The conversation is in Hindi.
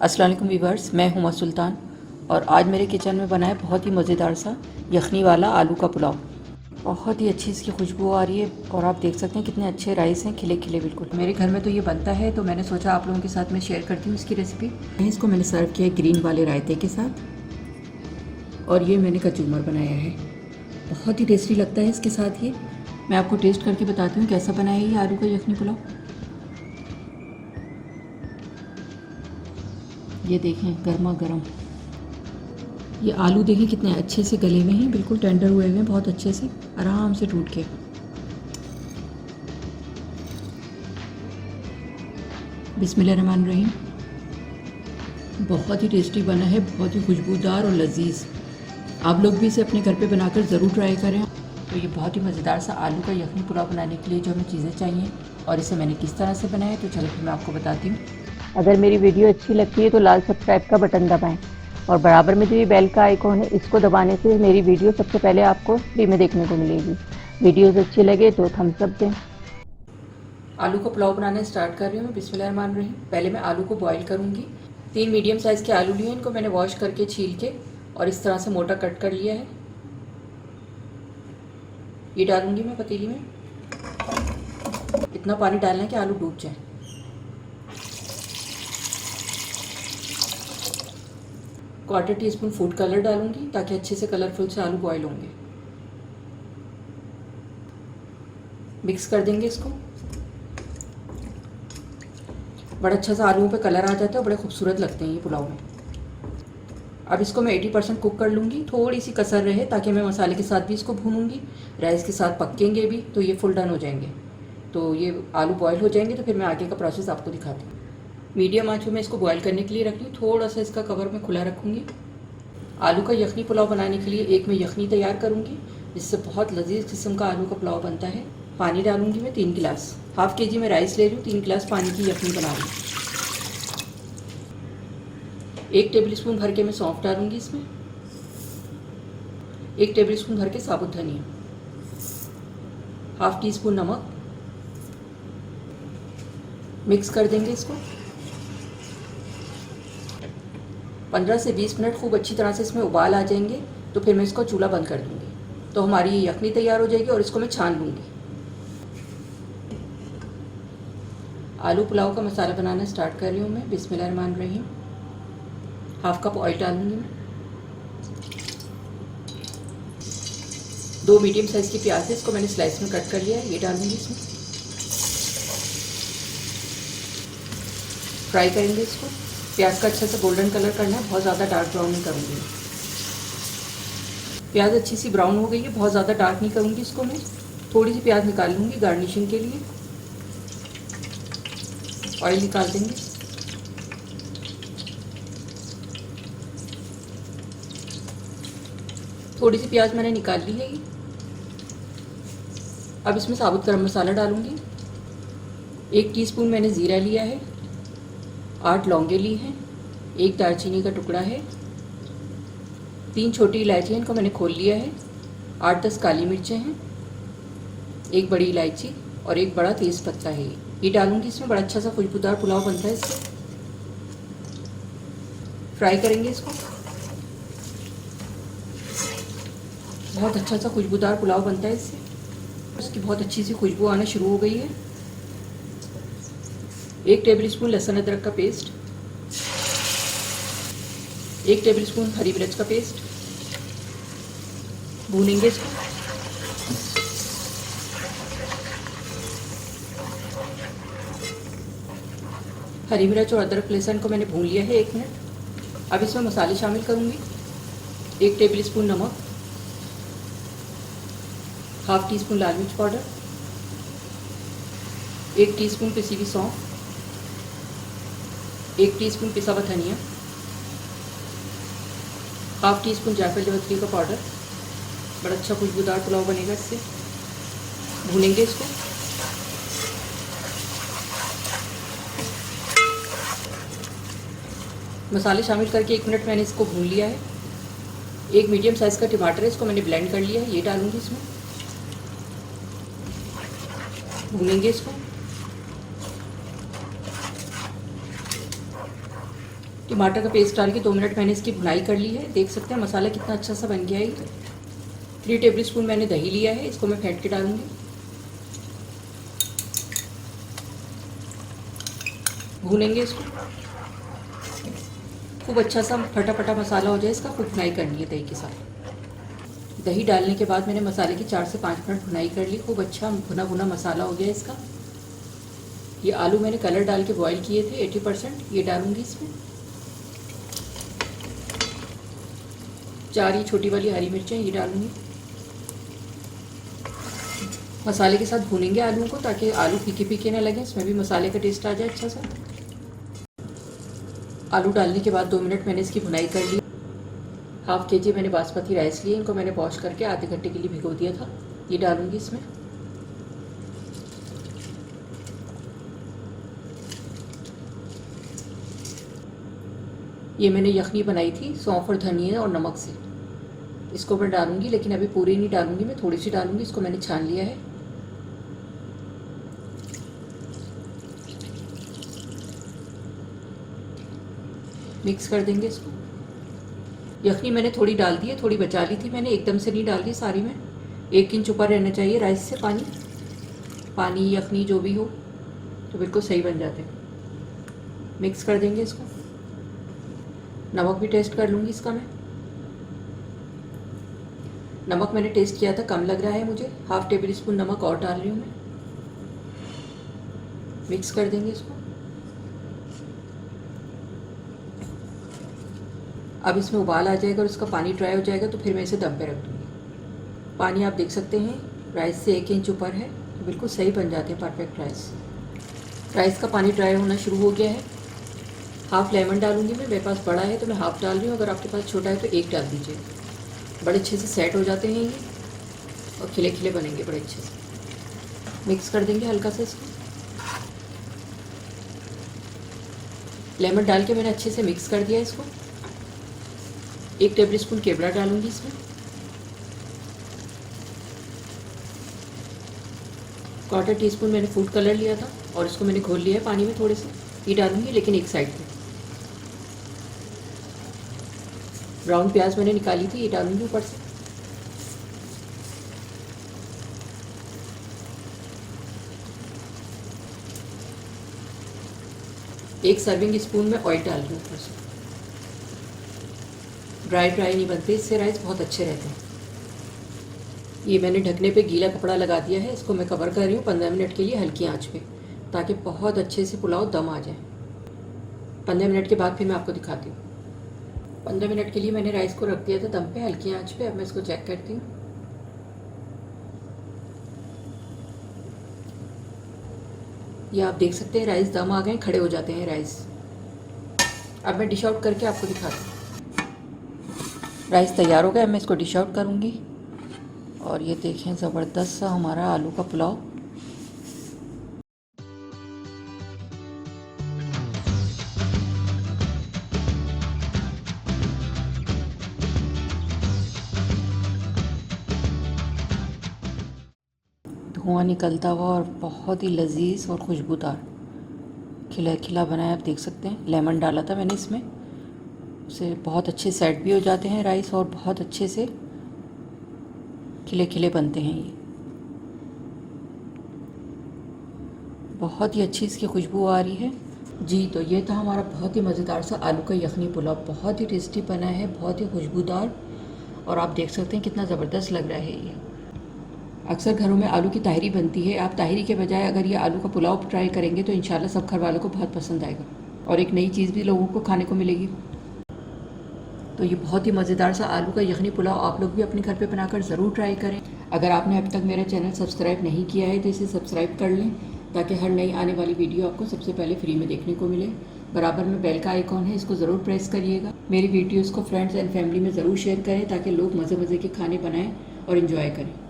अस्सलाम वालेकुम व्यूअर्स, मैं हूं सुल्तान और आज मेरे किचन में बना है बहुत ही मज़ेदार सा यखनी वाला आलू का पुलाव। बहुत ही अच्छी इसकी खुशबू आ रही है और आप देख सकते हैं कितने अच्छे राइस हैं, खिले खिले बिल्कुल। मेरे घर में तो ये बनता है, तो मैंने सोचा आप लोगों के साथ मैं शेयर करती हूँ इसकी रेसिपी। इसको मैंने सर्व किया है ग्रीन वाले रायते के साथ और ये मैंने कचूमर बनाया है। बहुत ही टेस्टी लगता है इसके साथ ये। मैं आपको टेस्ट करके बताती हूँ कैसा बना है ये आलू का यखनी पुलाव। ये देखें गर्मा गर्म। ये आलू देखें कितने अच्छे से गले हुए हैं, बिल्कुल टेंडर हुए हुए हैं, बहुत अच्छे से आराम से टूट के। बिस्मिल्लाहिर्रहमानिर्रहीम। बहुत ही टेस्टी बना है, बहुत ही खुशबूदार और लजीज। आप लोग भी इसे अपने घर पे बनाकर ज़रूर ट्राई करें। तो ये बहुत ही मज़ेदार सा आलू का यखनी पुलाव बनाने के लिए जो हमें चीज़ें चाहिए और इसे मैंने किस तरह से बनाया, तो चलो फिर मैं आपको बताती हूँ। अगर मेरी वीडियो अच्छी लगती है तो लाल सब्सक्राइब का बटन दबाएं और बराबर में जो ये बेल का आइकॉन है इसको दबाने से मेरी वीडियो सबसे पहले आपको फ्री में देखने को मिलेगी। वीडियोस अच्छी लगे तो थम्स अप दें। आलू का पुलाव बनाना स्टार्ट कर रही हूँ मैं। बिस्मिल्लाहिर्रहमानिर्रहीम। पहले मैं आलू को बॉईल करूँगी। 3 मीडियम साइज़ के आलू लिए, इनको मैंने वॉश करके छील के और इस तरह से मोटा कट कर लिया है। ये डालूंगी मैं पतीली में। इतना पानी डालना है कि आलू डूब जाए। क्वार्टर टीस्पून फूड कलर डालूंगी ताकि अच्छे से कलरफुल से आलू बॉईल होंगे। मिक्स कर देंगे इसको। बड़ा अच्छा सा आलूओं पे कलर आ जाता है और बड़े खूबसूरत लगते हैं ये पुलाव में। अब इसको मैं 80% कुक कर लूँगी, थोड़ी सी कसर रहे ताकि मैं मसाले के साथ भी इसको भूनूंगी, राइस के साथ पकेंगे भी तो ये फुल डन हो जाएंगे। तो ये आलू बॉयल हो जाएंगे तो फिर मैं आगे का प्रोसेस आपको दिखाती हूँ। मीडियम आंच पे मैं इसको बॉयल करने के लिए रख लूँ, थोड़ा सा इसका कवर मैं खुला रखूँगी। आलू का यखनी पुलाव बनाने के लिए एक मैं यखनी तैयार करूँगी जिससे बहुत लजीज किस्म का आलू का पुलाव बनता है। पानी डालूंगी मैं 3 गिलास। हाफ़ केजी में राइस ले लूँ, 3 गिलास पानी की यखनी बना लूँ। 1 टेबलस्पून भर के मैं सौंफ डालूंगी इसमें। 1 टेबलस्पून भर के साबुत धनिया। हाफ़ टी स्पून नमक। मिक्स कर देंगे इसको। 15 से 20 मिनट खूब अच्छी तरह से इसमें उबाल आ जाएंगे तो फिर मैं इसको चूल्हा बंद कर दूंगी। तो हमारी ये यखनी तैयार हो जाएगी और इसको मैं छान लूँगी। आलू पुलाव का मसाला बनाना स्टार्ट कर रही हूँ मैं। बिस्मिल्लाहिर्रहमानिर्रहीम। हाफ़ कप ऑयल डालूंगी मैं। 2 मीडियम साइज़ की प्याज है, इसको मैंने स्लाइस में कट कर लिया है, ये डालूंगी इसमें। फ्राई करेंगे इसको। प्याज का अच्छा सा गोल्डन कलर करना है, बहुत ज़्यादा डार्क ब्राउन नहीं करूँगी। प्याज अच्छी सी ब्राउन हो गई है, बहुत ज़्यादा डार्क नहीं करूँगी इसको मैं। थोड़ी सी प्याज निकाल लूँगी गार्निशिंग के लिए। ऑयल निकाल देंगे। थोड़ी सी प्याज मैंने निकाल ली है ये। अब इसमें साबुत गरम मसाला डालूंगी। 1 टीस्पून मैंने ज़ीरा लिया है, 8 लौंगे ली हैं, 1 दालचीनी का टुकड़ा है, 3 छोटी इलायची हैं, इनको मैंने खोल लिया है, 8-10 काली मिर्चें हैं, 1 बड़ी इलायची और 1 बड़ा तेज़ पत्ता है। ये डालूंगी इसमें। बड़ा अच्छा सा खुशबूदार पुलाव बनता है इससे। फ्राई करेंगे इसको। बहुत अच्छा सा खुशबूदार पुलाव बनता है इससे। इसकी बहुत अच्छी सी खुशबू आना शुरू हो गई है। 1 टेबलस्पून लहसुन अदरक का पेस्ट, 1 टेबलस्पून हरी मिर्च का पेस्ट। भूनेंगे इसको। हरी मिर्च और अदरक लहसुन को मैंने भून लिया है 1 मिनट। अब इसमें मसाले शामिल करूँगी। 1 टेबलस्पून नमक, हाफ़ टी स्पून लाल मिर्च पाउडर, 1 टीस्पून पिसी हुई सौंफ, 1 टीस्पून पिसा हुआ धनिया, हाफ़ टी स्पून जायफल जावित्री का पाउडर। बड़ा अच्छा खुशबूदार पुलाव बनेगा इससे। भूनेंगे इसको। मसाले शामिल करके 1 मिनट मैंने इसको भून लिया है। 1 मीडियम साइज़ का टमाटर है, इसको मैंने ब्लेंड कर लिया है, ये डालूंगी इसमें। भूनेंगे इसको। टमाटर का पेस्ट डाल के 2 मिनट मैंने इसकी भुनाई कर ली है। देख सकते हैं मसाला कितना अच्छा सा बन गया है। 3 टेबल स्पून मैंने दही लिया है, इसको मैं फेंट के डालूंगी। भूनेंगे इसको, खूब अच्छा सा फटाफटा मसाला हो जाए इसका, खूब भुनाई करनी है दही के साथ। दही डालने के बाद मैंने मसाले की 4 से 5 मिनट भुनाई कर ली। खूब अच्छा भुना भुना मसाला हो गया इसका। ये आलू मैंने कलर डाल के बॉईल किए थे 80%, ये डालूंगी इसमें। 4 ही छोटी वाली हरी मिर्चें ये डालूंगी। मसाले के साथ भूनेंगे आलू को, ताकि आलू फीके फीके ना लगे, इसमें भी मसाले का टेस्ट आ जाए अच्छा सा। आलू डालने के बाद 2 मिनट मैंने इसकी भुनाई कर ली। 1/2 kg मैंने बासमती राइस लिए, इनको मैंने वॉश करके आधे घंटे के लिए भिगो दिया था। ये डालूंगी इसमें। ये मैंने यखनी बनाई थी सौंफ और धनिया और नमक से, इसको मैं डालूंगी, लेकिन अभी पूरी नहीं डालूंगी, मैं थोड़ी सी डालूंगी। इसको मैंने छान लिया है। मिक्स कर देंगे इसको। यखनी मैंने थोड़ी डाल दी है, थोड़ी बचा ली थी मैंने, एकदम से नहीं डाल दी सारी में। 1 इंच ऊपर रहना चाहिए राइस से पानी यखनी जो भी हो, तो बिल्कुल सही बन जाते हैं। मिक्स कर देंगे इसको। नमक भी टेस्ट कर लूँगी इसका मैं। नमक मैंने टेस्ट किया था, कम लग रहा है मुझे। 1/2 टेबल स्पून नमक और डाल रही हूँ मैं। मिक्स कर देंगे इसको। अब इसमें उबाल आ जाएगा और इसका पानी ड्राई हो जाएगा, तो फिर मैं इसे दम पे रख दूँगी। पानी आप देख सकते हैं राइस से 1 इंच ऊपर है, तो बिल्कुल सही बन जाते हैं परफेक्ट राइस। राइस का पानी ड्राई होना शुरू हो गया है। 1/2 लेमन डालूंगी मैं, मेरे पास बड़ा है तो मैं 1/2 डाल रही हूँ। अगर आपके पास छोटा है तो 1 डाल दीजिए। बड़े अच्छे से सेट हो जाते हैं ये, और खिले खिले बनेंगे बड़े अच्छे से। मिक्स कर देंगे हल्का सा इसको। लेमन डाल के मैंने अच्छे से मिक्स कर दिया इसको। 1 टेबल स्पून केवड़ा डालूंगी इसमें। 1/4 टीस्पून मैंने फूड कलर लिया था और इसको मैंने घोल लिया है पानी में थोड़े से। ये डालूंगी, लेकिन एक साइड पे। ब्राउन प्याज मैंने निकाली थी, ये डालूंगी ऊपर से। एक सर्विंग स्पून में ऑयल डाल रही हूँ ऊपर से। ड्राई नहीं बनते इससे, राइस बहुत अच्छे रहते हैं। ये मैंने ढकने पे गीला कपड़ा लगा दिया है, इसको मैं कवर कर रही हूँ 15 मिनट के लिए हल्की आंच पे, ताकि बहुत अच्छे से पुलाव दम आ जाए। 15 मिनट के बाद फिर मैं आपको दिखाती हूँ। 15 मिनट के लिए मैंने राइस को रख दिया था दम पे हल्की आंच पे। अब मैं इसको चेक करती हूँ। ये आप देख सकते हैं राइस दम आ गए, खड़े हो जाते हैं राइस। अब मैं डिश आउट करके आपको दिखाती हूँ। राइस तैयार हो गया, अब मैं इसको डिश आउट करूँगी। और ये देखें ज़बरदस्त सा हमारा आलू का पुलाव। धुआं निकलता हुआ और बहुत ही लजीज और खुशबूदार खिला खिला बना है। आप देख सकते हैं लेमन डाला था मैंने इसमें, उससे बहुत अच्छे सेट भी हो जाते हैं राइस और बहुत अच्छे से खिले खिले बनते हैं। ये बहुत ही अच्छी इसकी खुशबू आ रही है जी। तो ये था हमारा बहुत ही मज़ेदार सा आलू का यखनी पुलाव। बहुत ही टेस्टी बना है, बहुत ही खुशबूदार, और आप देख सकते हैं कितना ज़बरदस्त लग रहा है ये। अक्सर घरों में आलू की ताहरी बनती है। आप ताहरी के बजाय अगर ये आलू का पुलाव ट्राई करेंगे तो इंशाल्लाह सब घर वालों को बहुत पसंद आएगा, और एक नई चीज़ भी लोगों को खाने को मिलेगी। तो ये बहुत ही मज़ेदार सा आलू का यखनी पुलाव आप लोग भी अपने घर पे बनाकर ज़रूर ट्राई करें। अगर आपने अब तक मेरा चैनल सब्सक्राइब नहीं किया है तो इसे सब्सक्राइब कर लें, ताकि हर नई आने वाली वीडियो आपको सबसे पहले फ्री में देखने को मिले। बराबर में बेल का आइकॉन है, इसको ज़रूर प्रेस करिएगा। मेरी वीडियोज़ को फ्रेंड्स एंड फैमिली में ज़रूर शेयर करें, ताकि लोग मज़े मज़े के खाने बनाएँ और इन्जॉय करें।